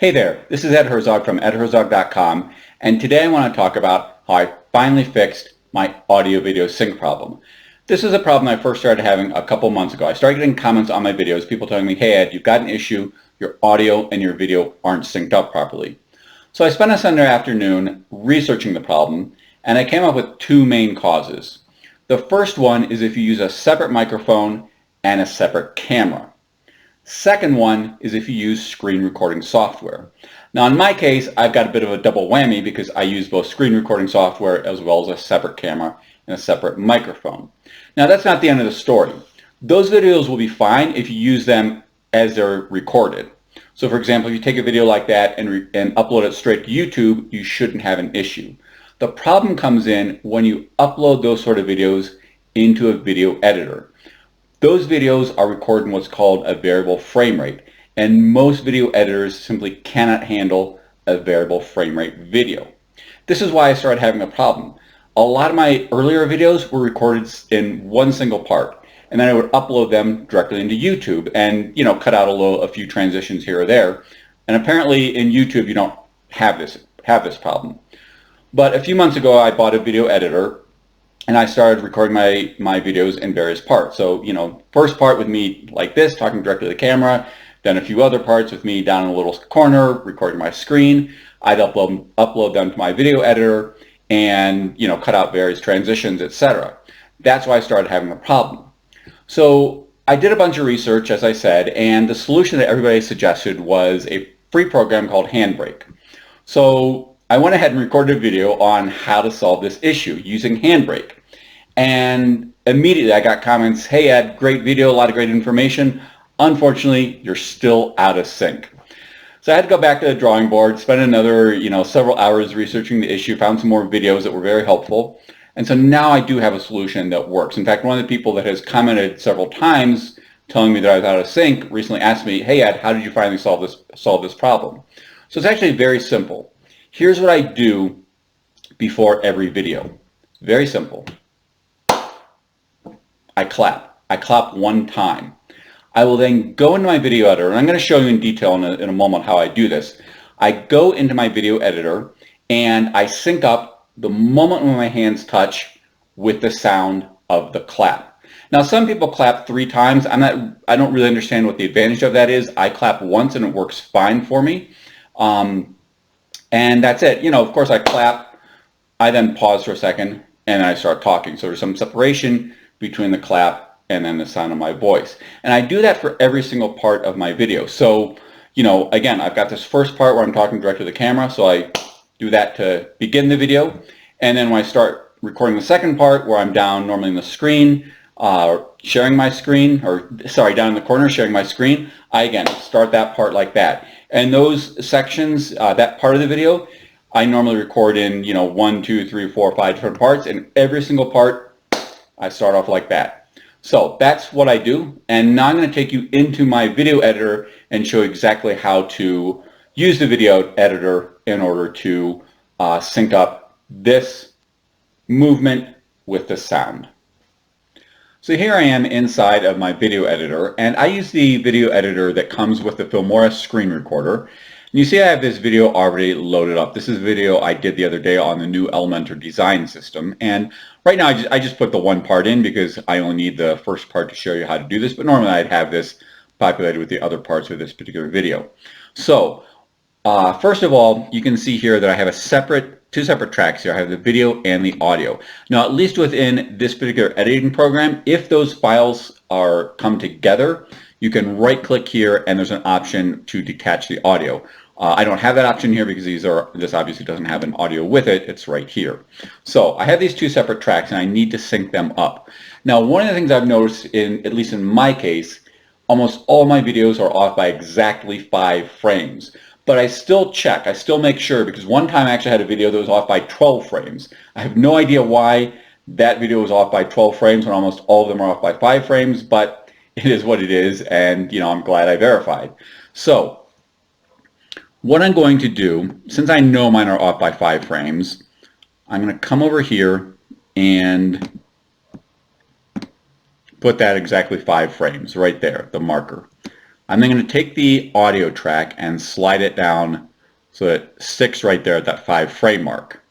Hey there, this is Ed Herzog from edherzog.com, and today I want to talk about how I finally fixed my audio-video sync problem. This is a problem I first started having a couple months ago. I started getting comments on my videos, people telling me, hey Ed, you've got an issue, your audio and your video aren't synced up properly. So I spent a Sunday afternoon researching the problem, and I came up with two main causes. The first one is if you use a separate microphone and a separate camera. Second one is if you use screen recording software. Now in my case, I've got a bit of a double whammy because I use both screen recording software as well as a separate camera and a separate microphone. Now that's not the end of the story. Those videos will be fine if you use them as they're recorded. So for example, if you take a video like that and upload it straight to YouTube, you shouldn't have an issue. The problem comes in when you upload those sort of videos into a video editor. Those videos are recorded in what's called a variable frame rate, and most video editors simply cannot handle a variable frame rate video. This is why I started having a problem. A lot of my earlier videos were recorded in one single part, and then I would upload them directly into YouTube and, cut out a few transitions here or there. And apparently in YouTube you don't have this problem. But a few months ago I bought a video editor, and I started recording my videos in various parts. So, first part with me like this, talking directly to the camera, then a few other parts with me down in a little corner, recording my screen. I'd upload them to my video editor and, cut out various transitions, etc. That's why I started having a problem. So I did a bunch of research, as I said, and the solution that everybody suggested was a free program called Handbrake. So I went ahead and recorded a video on how to solve this issue using Handbrake. And immediately I got comments, hey Ed, great video, a lot of great information. Unfortunately, you're still out of sync. So I had to go back to the drawing board, spend another, several hours researching the issue, found some more videos that were very helpful. And so now I do have a solution that works. In fact, one of the people that has commented several times telling me that I was out of sync recently asked me, hey Ed, how did you finally solve this problem? So it's actually very simple. Here's what I do before every video. Very simple. I clap. I clap one time. I will then go into my video editor, and I'm going to show you in detail in a moment how I do this. I go into my video editor and I sync up the moment when my hands touch with the sound of the clap. Now some people clap 3 times. I don't really understand what the advantage of that is. I clap once and it works fine for me. And that's it. Of course I clap, I then pause for a second, and I start talking. So there's some separation between the clap and then the sound of my voice. And I do that for every single part of my video. So, again, I've got this first part where I'm talking directly to the camera, so I do that to begin the video. And then when I start recording the second part, where I'm down normally in the screen, sharing my screen, down in the corner sharing my screen, I again start that part like that. And those sections, that part of the video, I normally record in 1, 2, 3, 4, 5 different parts, and every single part I start off like that. So that's what I do, and now I'm going to take you into my video editor and show exactly how to use the video editor in order to sync up this movement with the sound. So here I am inside of my video editor, and I use the video editor that comes with the Filmora Screen Recorder. And you see I have this video already loaded up. This is a video I did the other day on the new Elementor design system. And right now I just put the one part in because I only need the first part to show you how to do this, but normally I'd have this populated with the other parts of this particular video. So first of all, you can see here that I have two separate tracks here. I have the video and the audio. Now, at least within this particular editing program, if those files come together, you can right-click here and there's an option to detach the audio. I don't have that option here because this obviously doesn't have an audio with it. It's right here. So I have these two separate tracks and I need to sync them up. Now, one of the things I've noticed, at least in my case, almost all my videos are off by exactly 5 frames. But I still check, I still make sure, because one time I actually had a video that was off by 12 frames. I have no idea why that video was off by 12 frames when almost all of them are off by 5 frames, but it is what it is, and I'm glad I verified. So what I'm going to do, since I know mine are off by 5 frames, I'm going to come over here and put that exactly 5 frames right there, the marker. I'm then going to take the audio track and slide it down so it sticks right there at that 5 frame mark.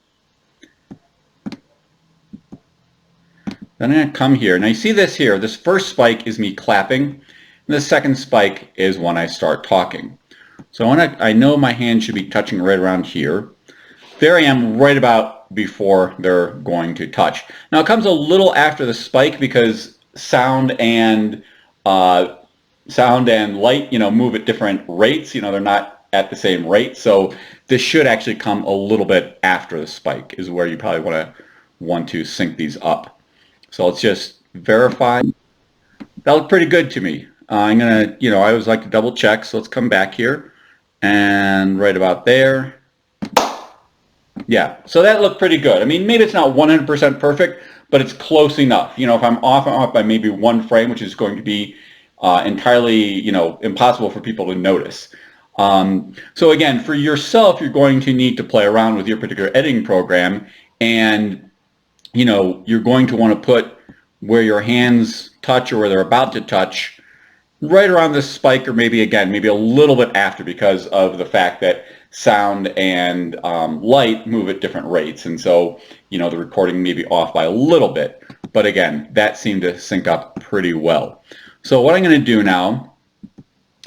Then I'm going to come here. Now you see this here, this first spike is me clapping, and the second spike is when I start talking. So I know my hand should be touching right around here. There I am right about before they're going to touch. Now it comes a little after the spike because sound and light, move at different rates. They're not at the same rate. So this should actually come a little bit after the spike is where you probably want to sync these up. So let's just verify. That looked pretty good to me. I'm gonna, I always like to double check. So let's come back here and right about there. Yeah, so that looked pretty good. I mean, maybe it's not 100% perfect, but it's close enough. If I'm off by maybe 1 frame, which is going to be entirely, impossible for people to notice. So again, for yourself, you're going to need to play around with your particular editing program, and you're going to want to put where your hands touch or where they're about to touch right around this spike, or maybe a little bit after, because of the fact that sound and light move at different rates. And so, the recording may be off by a little bit. But again, that seemed to sync up pretty well. So what I'm going to do now,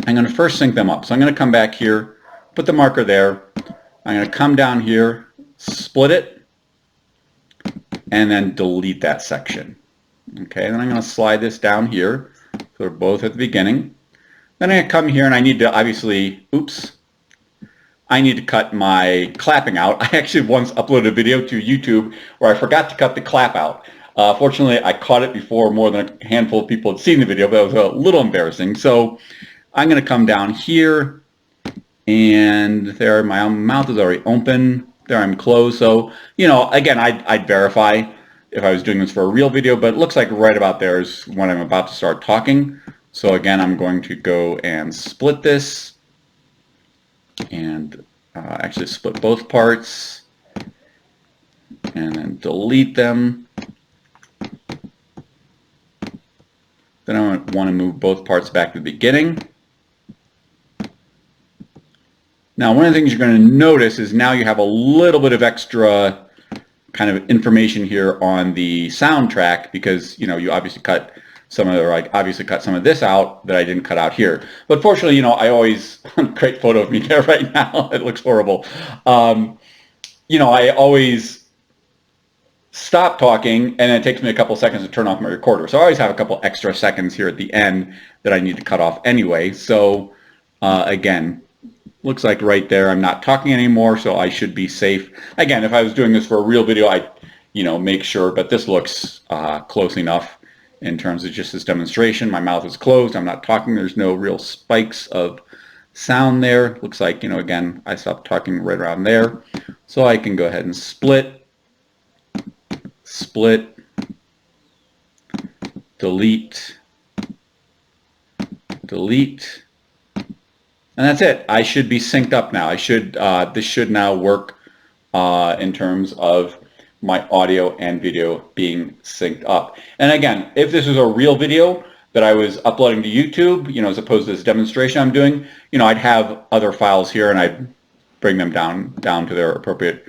I'm going to first sync them up. So I'm going to come back here, put the marker there. I'm going to come down here, split it, and then delete that section. Okay, then I'm going to slide this down here. So they're both at the beginning. Then I'm going to come here and I need to obviously, I need to cut my clapping out. I actually once uploaded a video to YouTube where I forgot to cut the clap out. Fortunately, I caught it before more than a handful of people had seen the video, but it was a little embarrassing. So I'm going to come down here, and there my mouth is already open. There I'm closed. So, again, I'd verify if I was doing this for a real video, but it looks like right about there is when I'm about to start talking. So again, I'm going to go and split this and actually split both parts and then delete them. Then I want to move both parts back to the beginning. Now, one of the things you're going to notice is now you have a little bit of extra kind of information here on the soundtrack, because you obviously cut some of this out that I didn't cut out here. But fortunately, I always great photo of me there right now. It looks horrible. I always stop talking, and it takes me a couple seconds to turn off my recorder. So I always have a couple extra seconds here at the end that I need to cut off anyway. So again, looks like right there I'm not talking anymore, so I should be safe. Again, if I was doing this for a real video, I'd make sure, but this looks close enough in terms of just this demonstration. My mouth is closed, I'm not talking, there's no real spikes of sound there. Looks like, again, I stopped talking right around there. So I can go ahead and split, delete, and that's it. I should be synced up now. This should now work in terms of my audio and video being synced up. And again, if this was a real video that I was uploading to YouTube, as opposed to this demonstration I'm doing, I'd have other files here and I'd bring them down to their appropriate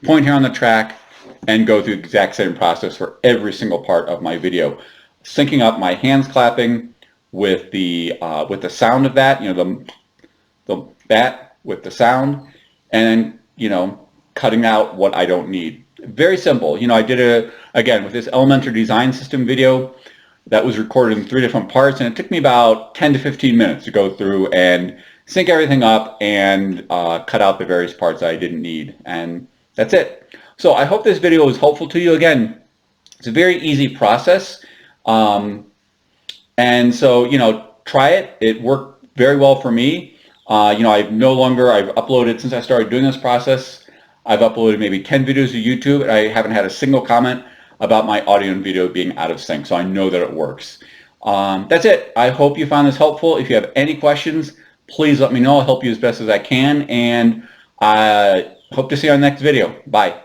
point here on the track and go through the exact same process for every single part of my video, syncing up my hands clapping with the sound of that, that with the sound, and then cutting out what I don't need. Very simple. I did again with this elementary design system video that was recorded in 3 different parts, and it took me about 10 to 15 minutes to go through and sync everything up and cut out the various parts I didn't need, and that's it. So I hope this video was helpful to you. Again, it's a very easy process, and so try it. It worked very well for me. I've uploaded, since I started doing this process, I've uploaded maybe 10 videos to YouTube, and I haven't had a single comment about my audio and video being out of sync, so I know that it works. That's it. I hope you found this helpful. If you have any questions, please let me know. I'll help you as best as I can, and I hope to see you on the next video. Bye.